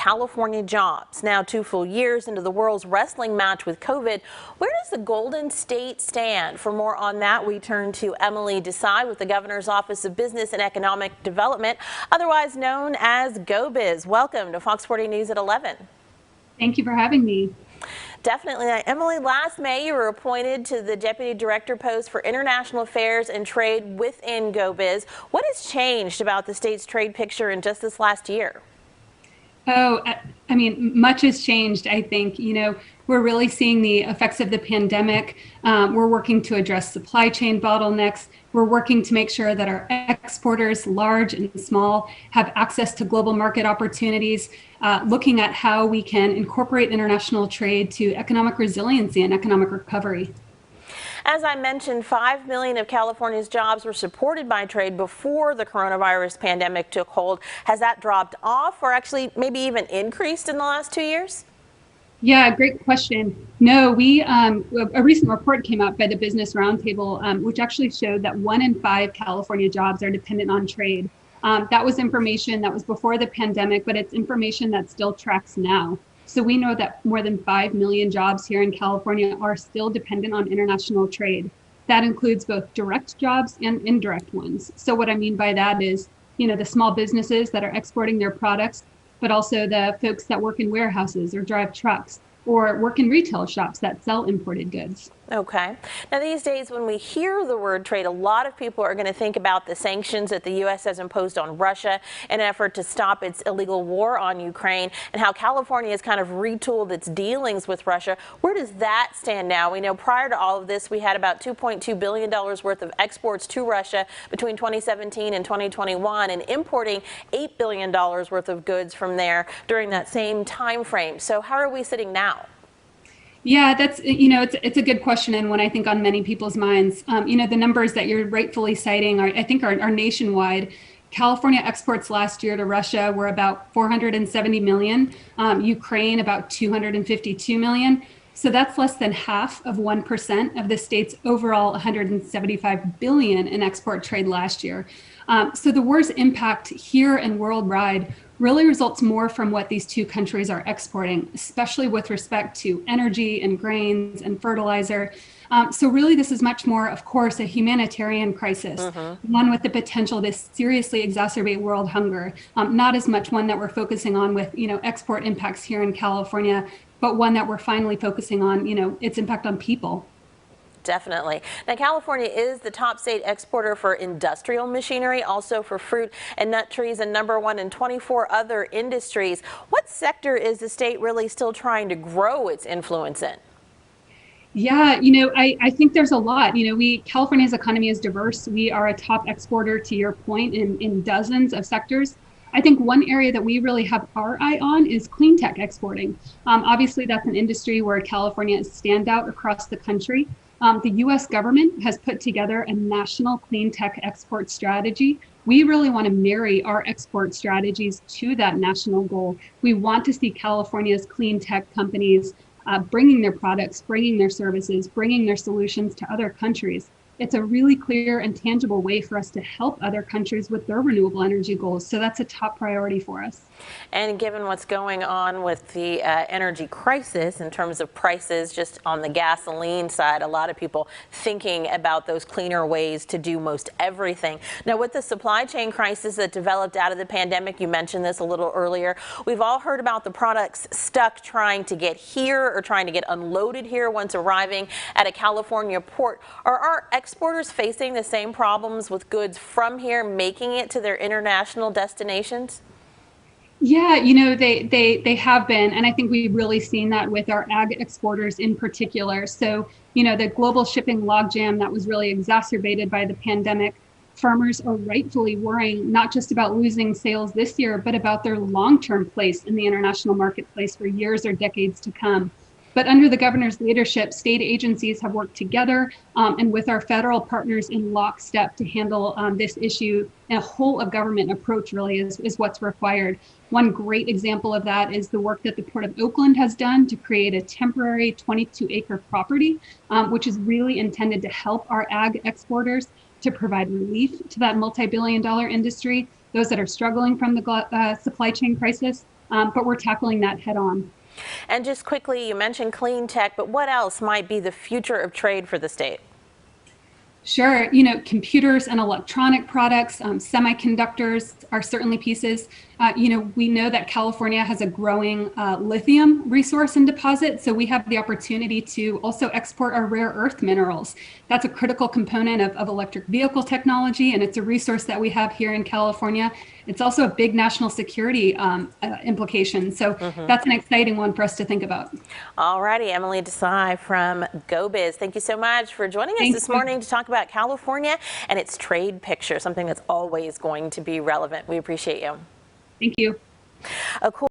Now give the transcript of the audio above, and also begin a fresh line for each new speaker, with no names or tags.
California jobs. Now 2 full years into the world's wrestling match with COVID, where does the Golden State stand? For more on that, we turn to Emily Desai with the Governor's Office of Business and Economic Development, otherwise known as GoBiz. Welcome to Fox 40 News at 11.
Thank you for having me.
Definitely. Emily, last May you were appointed to the Deputy Director post for International Affairs and Trade within GoBiz. What has changed about the state's trade picture in just this last year?
Oh, I mean, much has changed, I think. We're really seeing the effects of the pandemic. We're working to address supply chain bottlenecks. We're working to make sure that our exporters, large and small, have access to global market opportunities, looking at how we can incorporate international trade to economic resiliency and economic recovery.
As I mentioned, 5 million of California's jobs were supported by trade before the coronavirus pandemic took hold. Has that dropped off or actually maybe even increased in the last 2 years?
Yeah, great question. No, a recent report came out by the Business Roundtable, which actually showed that 1 in 5 California jobs are dependent on trade. That was information that was before the pandemic, but it's information that still tracks now. So we know that more than 5 million jobs here in California are still dependent on international trade. That includes both direct jobs and indirect ones. So what I mean by that is, the small businesses that are exporting their products, but also the folks that work in warehouses or drive trucks or work in retail shops that sell imported goods.
Okay. Now, these days, when we hear the word trade, a lot of people are going to think about the sanctions that the U.S. has imposed on Russia in an effort to stop its illegal war on Ukraine, and how California has kind of retooled its dealings with Russia. Where does that stand now? We know prior to all of this, we had about $2.2 billion worth of exports to Russia between 2017 and 2021, and importing $8 billion worth of goods from there during that same time frame. So how are we sitting now?
Yeah, it's a good question, and one I think on many people's minds. The numbers that you're rightfully citing are nationwide. California exports last year to Russia were about 470 million, Ukraine about 252 million. So that's less than half of 1% of the state's overall 175 billion in export trade last year. So the war's impact here and worldwide really results more from what these two countries are exporting, especially with respect to energy and grains and fertilizer. So really, this is much more, of course, a humanitarian crisis, one with the potential to seriously exacerbate world hunger, not as much one that we're focusing on with, export impacts here in California, but one that we're finally focusing on, its impact on people.
Definitely. Now, California is the top state exporter for industrial machinery, also for fruit and nut trees, and #1 in 24 other industries. What sector is the state really still trying to grow its influence in?
Yeah, I think there's a lot. California's economy is diverse. We are a top exporter, to your point, in dozens of sectors. I think one area that we really have our eye on is clean tech exporting. Obviously, that's an industry where California is standout across the country. The U.S. government has put together a national clean tech export strategy. We really want to marry our export strategies to that national goal. We want to see California's clean tech companies bringing their products, bringing their services, bringing their solutions to other countries. It's a really clear and tangible way for us to help other countries with their renewable energy goals. So that's a top priority for us.
And given what's going on with the energy crisis in terms of prices, just on the gasoline side, a lot of people thinking about those cleaner ways to do most everything. Now, with the supply chain crisis that developed out of the pandemic, you mentioned this a little earlier, we've all heard about the products stuck trying to get here or trying to get unloaded here once arriving at a California port. Are our exporters facing the same problems with goods from here making it to their international destinations?
Yeah, they have been, and I think we've really seen that with our ag exporters in particular. So, the global shipping logjam that was really exacerbated by the pandemic, farmers are rightfully worrying not just about losing sales this year, but about their long-term place in the international marketplace for years or decades to come. But under the governor's leadership, state agencies have worked together and with our federal partners in lockstep to handle this issue. And a whole of government approach really is what's required. One great example of that is the work that the Port of Oakland has done to create a temporary 22-acre property, which is really intended to help our ag exporters to provide relief to that multi-billion-dollar industry, those that are struggling from the supply chain crisis, but we're tackling that head on.
And just quickly, you mentioned clean tech, but what else might be the future of trade for the state?
Sure. Computers and electronic products, semiconductors are certainly pieces. We know that California has a growing lithium resource and deposit, so we have the opportunity to also export our rare earth minerals. That's a critical component of electric vehicle technology, and it's a resource that we have here in California. It's also a big national security implication, so that's an exciting one for us to think about.
All righty, Emily Desai from GoBiz, thank you so much for joining us this morning to talk about California and its trade picture, something that's always going to be relevant. We appreciate you.
Thank you.
Of course.